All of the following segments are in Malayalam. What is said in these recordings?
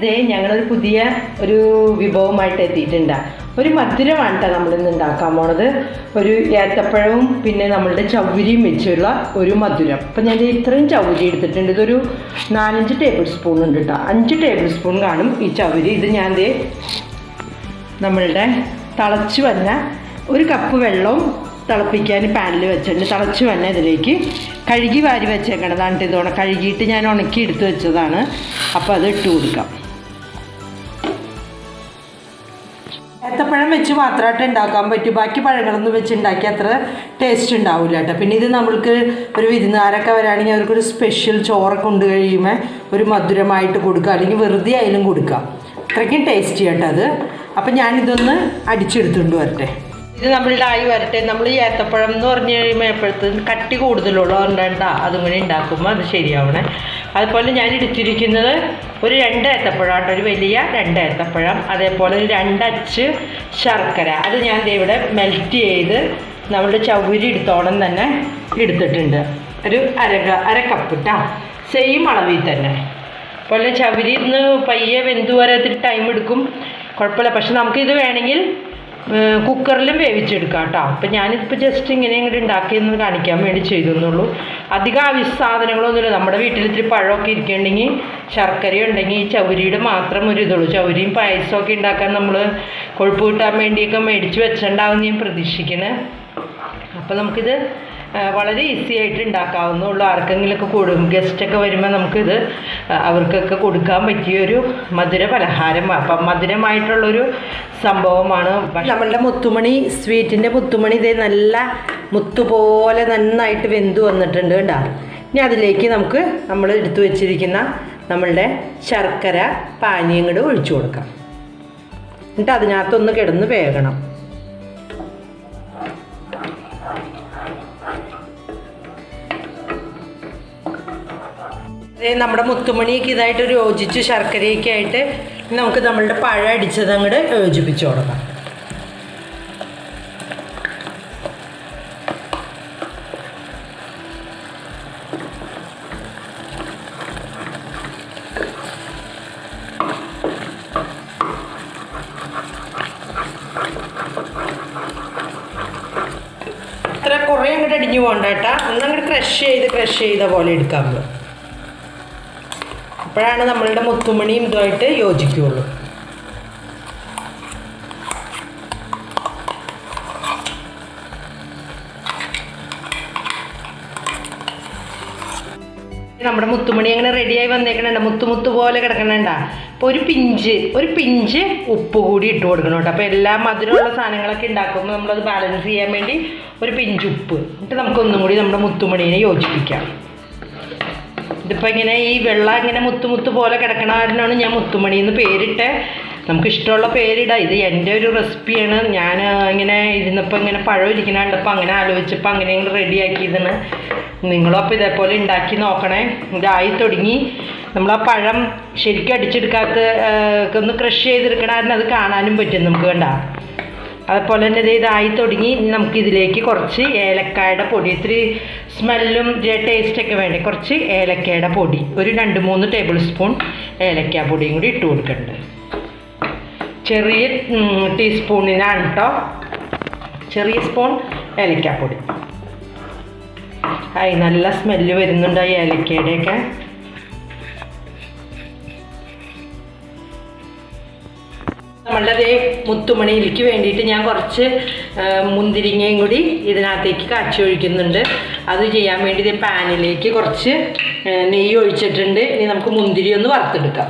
ദേ ഞങ്ങളൊരു പുതിയ ഒരു വിഭവമായിട്ട് എത്തിയിട്ടുണ്ട്. ഒരു മധുരമാണ് കേട്ടോ നമ്മളിന്ന് ഉണ്ടാക്കാൻ പോണത്. ഒരു ഏത്തപ്പഴവും പിന്നെ നമ്മളുടെ ചവ്വരിയും വെച്ചുള്ള ഒരു മധുരം. അപ്പം ഞാൻ ഇത്രയും ചവ്വരി എടുത്തിട്ടുണ്ട്. ഇതൊരു 4-5 ടേബിൾ സ്പൂൺ ഉണ്ട് കേട്ടോ. 5 ടേബിൾ സ്പൂൺ കാണും ഈ ചവ്വരി. ഇത് ഞാൻ ദേ നമ്മളുടെ തിളച്ച് വന്ന 1 കപ്പ് വെള്ളവും തിളപ്പിക്കാൻ പാനിൽ വെച്ചിട്ടുണ്ട്. തിളച്ച് വന്ന ഇതിലേക്ക് കഴുകി വാരി വെച്ചേക്കണതാണ്. ഇതോടെ കഴുകിയിട്ട് ഞാൻ ഉണക്കി എടുത്ത് വെച്ചതാണ്. അപ്പോൾ അത് ഇട്ട് കൊടുക്കാം. ഏത്തപ്പഴം വെച്ച് മാത്രമായിട്ട് ഉണ്ടാക്കാൻ പറ്റും. ബാക്കി പഴങ്ങളൊന്നും വെച്ച് ഉണ്ടാക്കി അത്ര ടേസ്റ്റ് ഉണ്ടാവില്ല കേട്ടോ. പിന്നെ ഇത് നമ്മൾക്ക് ഒരു വിരുന്നുകാരൊക്കെ വരാണെങ്കിൽ അവർക്കൊരു സ്പെഷ്യൽ ചോറൊക്കെ കൊണ്ട് കഴിയുമ്പോൾ ഒരു മധുരമായിട്ട് കൊടുക്കുക, അല്ലെങ്കിൽ വെറുതെ ആയാലും കൊടുക്കാം. അത്രയ്ക്കും ടേസ്റ്റി കേട്ടോ അത്. അപ്പം ഞാനിതൊന്ന് അടിച്ചെടുത്തുകൊണ്ട് വരട്ടെ. ഇത് നമ്മളുടെ ആയി വരട്ടെ. നമ്മൾ ഈ ഏത്തപ്പഴം എന്ന് പറഞ്ഞു കഴിയുമ്പോൾ എപ്പോഴത്തേക്കും കട്ടി കൂടുതലുള്ളതുകൊണ്ടാണ് അതിങ്ങനെ ഉണ്ടാക്കുമ്പോൾ അത് ശരിയാവണേ. അതുപോലെ ഞാൻ എടുത്തിരിക്കുന്നത് ഒരു 2 ഏത്തപ്പഴം കേട്ടോ. ഒരു വലിയ 2 ഏത്തപ്പഴം. അതേപോലെ ഒരു 2 അച്ച് ശർക്കര. അത് ഞാൻ ഇവിടെ മെൽറ്റ് ചെയ്ത് നമ്മളുടെ ചവ്വരി എടുത്തോളം തന്നെ എടുത്തിട്ടുണ്ട്. ഒരു അര കപ്പ് കേട്ടോ. സെയിം അളവിൽ തന്നെ. അതുപോലെ ചവ്വരി ഇന്ന് പയ്യെ വെന്ത് വരാത്തിരി ടൈം എടുക്കും, കുഴപ്പമില്ല. പക്ഷെ നമുക്കിത് വേണമെങ്കിൽ കുക്കറിലും വേവിച്ചെടുക്കാം കേട്ടോ. അപ്പം ഞാനിപ്പോൾ ജസ്റ്റ് ഇങ്ങനെ ഇങ്ങോട്ട് ഉണ്ടാക്കിയെന്ന് കാണിക്കാൻ വേണ്ടി ചെയ്തെന്നുള്ളൂ. അധികം സാധനങ്ങളൊന്നുമില്ല. നമ്മുടെ വീട്ടിൽ ഇത്തിരി പഴമൊക്കെ ഇരിക്കുന്നുണ്ടെങ്കിൽ, ശർക്കര ഉണ്ടെങ്കിൽ ഈ ചവ്വരിയുടെ മാത്രം ഒരു ഇതുള്ളൂ. ചവ്വരിയും പായസമൊക്കെ ഉണ്ടാക്കാൻ നമ്മൾ കൊഴുപ്പ് കിട്ടാൻ വേണ്ടിയൊക്കെ മേടിച്ച് വെച്ചിട്ടുണ്ടാവും ഞാൻ പ്രതീക്ഷിക്കണേ. അപ്പോൾ നമുക്കിത് വളരെ ഈസി ആയിട്ട് ഉണ്ടാക്കാവുന്നുള്ളൂ. ആർക്കെങ്കിലുമൊക്കെ ഗസ്റ്റൊക്കെ വരുമ്പോൾ നമുക്കിത് അവർക്കൊക്കെ കൊടുക്കാൻ പറ്റിയൊരു മധുര പലഹാരം. അപ്പം മധുരമായിട്ടുള്ളൊരു സംഭവമാണ്. നമ്മളുടെ മുത്തുമണി സ്വീറ്റിൻ്റെ മുത്തുമണി ഇതേ നല്ല മുത്തുപോലെ നന്നായിട്ട് വെന്ത് വന്നിട്ടുണ്ട് കേട്ടോ. ഇനി അതിലേക്ക് നമുക്ക് നമ്മൾ എടുത്തു വെച്ചിരിക്കുന്ന നമ്മളുടെ ശർക്കര പാനിയും കൂടെ ഒഴിച്ചു കൊടുക്കാം. എന്നിട്ട് അതിനകത്തൊന്ന് കിടന്ന് വേകണം. നമ്മുടെ മുത്തുമണിയൊക്കെ ഇതായിട്ടൊരു യോജിച്ച് ശർക്കരയൊക്കെ ആയിട്ട് നമുക്ക് നമ്മളുടെ പഴം അടിച്ചത് അങ്ങോട്ട് യോജിപ്പിച്ച് കൊടുക്കാം. അത്ര കുറേ അങ്ങോട്ട് അടിഞ്ഞു പോകണ്ട കേട്ടോ. ഒന്നങ്ങോട്ട് ക്രഷ് ചെയ്ത പോലെ എടുക്കാൻ പറ്റും. അപ്പോഴാണ് നമ്മളുടെ മുത്തുമണിയും ഇതുമായിട്ട് യോജിക്കുകയുള്ളൂ. നമ്മുടെ മുത്തുമണി അങ്ങനെ റെഡിയായി വന്നേക്കണണ്ട. മുത്ത് പോലെ കിടക്കണണ്ട. അപ്പോൾ ഒരു പിഞ്ച് ഉപ്പ് കൂടി ഇട്ട് കൊടുക്കണം കേട്ടോ. അപ്പോൾ എല്ലാ മധുരമുള്ള സാധനങ്ങളൊക്കെ ഉണ്ടാക്കുമ്പോൾ നമ്മളത് ബാലൻസ് ചെയ്യാൻ വേണ്ടി ഒരു പിഞ്ച് ഉപ്പ്. എന്നിട്ട് നമുക്കൊന്നും കൂടി നമ്മുടെ മുത്തുമണീനെ യോജിപ്പിക്കാം. ഇതിപ്പോൾ ഇങ്ങനെ ഈ വെള്ളം ഇങ്ങനെ മുത്ത് പോലെ കിടക്കണ കാരണമാണ് ഞാൻ മുത്തുമണി എന്ന് പേരിട്ട്. നമുക്കിഷ്ടമുള്ള പേരിടാം. ഇത് എൻ്റെ ഒരു റെസിപ്പിയാണ്. ഞാൻ ഇങ്ങനെ ഇരുന്നപ്പോൾ ഇങ്ങനെ പഴം ഇരിക്കണ കണ്ടപ്പോൾ അങ്ങനെ ആലോചിച്ചപ്പോൾ അങ്ങനെ റെഡിയാക്കിയതാണ്. നിങ്ങളും അപ്പോൾ ഇതേപോലെ ഉണ്ടാക്കി നോക്കണേ. ഇതായി തുടങ്ങി. നമ്മൾ ആ പഴം ശരിക്കും അടിച്ചെടുക്കാത്ത ഒന്ന് ക്രഷ് ചെയ്തെടുക്കണ കാരണം അത് കാണാനും പറ്റും നമുക്ക്. കണ്ട അതുപോലെ തന്നെ ഇതായി തുടങ്ങി. നമുക്കിതിലേക്ക് കുറച്ച് ഏലക്കായുടെ പൊടി, ഇത്തിരി സ്മെല്ലും ടേസ്റ്റൊക്കെ വേണ്ടി കുറച്ച് ഏലക്കയുടെ പൊടി, ഒരു 2-3 ടേബിൾ സ്പൂൺ ഏലക്ക പൊടിയും കൂടി ഇട്ട് കൊടുക്കുന്നുണ്ട്. ചെറിയ ടീസ്പൂണിനാണ് കേട്ടോ. ചെറിയ സ്പൂൺ ഏലക്കാപ്പൊടി. നല്ല സ്മെല്ല് വരുന്നുണ്ട് ഈ ഏലക്കയുടെയൊക്കെ. നമ്മളുടെ മുത്തുമണിയിലേക്ക് വേണ്ടിയിട്ട് ഞാൻ കുറച്ച് മുന്തിരിങ്ങയും കൂടി ഇതിനകത്തേക്ക് കാച്ചി ഒഴിക്കുന്നുണ്ട്. അത് ചെയ്യാൻ വേണ്ടി പാനിലേക്ക് കുറച്ച് നെയ്യ് ഒഴിച്ചിട്ടുണ്ട്. ഇനി നമുക്ക് മുന്തിരി ഒന്ന് വറുത്തെടുക്കാം.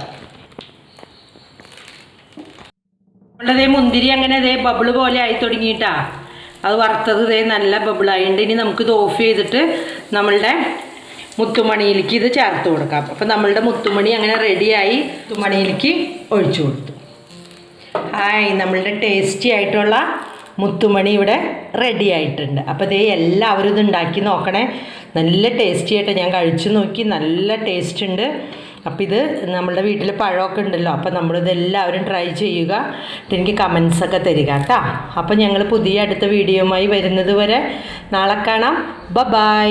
നമ്മളുടെ മുന്തിരി അങ്ങനെ ബബിള് പോലെ ആയി തുടങ്ങിയിട്ടാ. അത് വറുത്തത് നല്ല ബബിളായിട്ടുണ്ട്. ഇനി നമുക്കിത് ഓഫ് ചെയ്തിട്ട് നമ്മളുടെ മുത്തുമണിയിലേക്ക് ഇത് ചേർത്ത് കൊടുക്കാം. അപ്പം നമ്മളുടെ മുത്തുമണി അങ്ങനെ റെഡിയായി മുത്തുമണിയിലേക്ക് ഒഴിച്ചു കൊടുത്തു. നമ്മളുടെ ടേസ്റ്റി ആയിട്ടുള്ള മുത്തുമണി ഇവിടെ റെഡി ആയിട്ടുണ്ട്. അപ്പോൾ എല്ലാവരും ഇത് ഉണ്ടാക്കി നോക്കണേ. നല്ല ടേസ്റ്റി ആയിട്ട് ഞാൻ കഴിച്ചു നോക്കി. നല്ല ടേസ്റ്റ് ഉണ്ട്. അപ്പോൾ ഇത് നമ്മളുടെ വീട്ടിൽ പഴമൊക്കെ ഉണ്ടല്ലോ. അപ്പോൾ നമ്മളിതെല്ലാവരും ട്രൈ ചെയ്യുക. എനിക്ക് കമൻസൊക്കെ തരിക കേട്ടോ. അപ്പോൾ ഞങ്ങൾ പുതിയ അടുത്ത വീഡിയോയുമായി വരുന്നത് വരെ നാളെ കാണാം. ബൈ.